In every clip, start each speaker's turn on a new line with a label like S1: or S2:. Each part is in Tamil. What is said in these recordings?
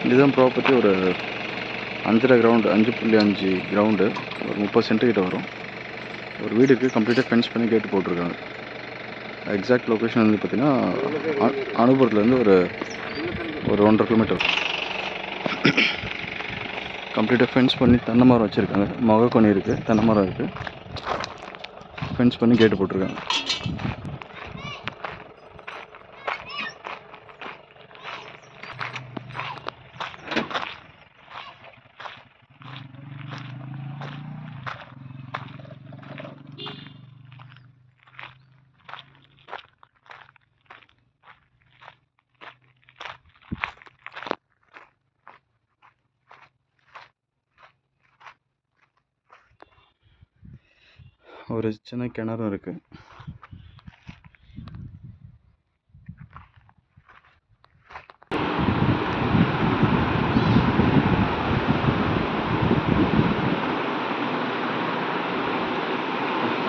S1: இதுதான் ப்ராப்பர்ட்டி. ஒரு 5.5 கிரவுண்டு, 5.5 கிரவுண்டு, ஒரு 30 சென்ட் கிட்ட வரும். ஒரு வீடு இருக்குது, கம்ப்ளீட்டாக ஃபென்ஸ் பண்ணி கேட்டு போட்டிருக்காங்க. எக்ஸாக்ட் லொக்கேஷன் வந்து பார்த்திங்கன்னா அனுபவத்துலேருந்து ஒரு 1.5 கிலோமீட்டர். கம்ப்ளீட்டாக ஃபென்ஸ் பண்ணி தென்னை மரம் வச்சுருக்காங்க. மொகக்கொனி இருக்குது, தென்னை மரம் இருக்குது, ஃபென்ஸ் பண்ணி கேட்டு போட்டிருக்காங்க. ஒரு சின்ன கிணறும் இருக்குது.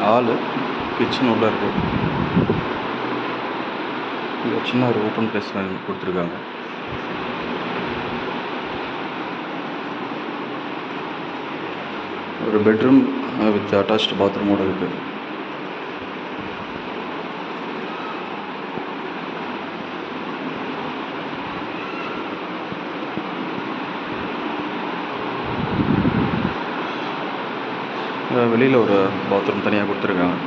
S1: ஹாலு, கிச்சன் உள்ளே இருக்குது. இங்கே சின்ன ஒரு ஓப்பன் பிளேஸ் கொடுத்துருக்காங்க. ஒரு பெட்ரூம் வித் அட்டாச்டு பாத்ரூமோடு இருக்குது. வெளியில் ஒரு பாத்ரூம் தனியாக கொடுத்துருக்காங்க.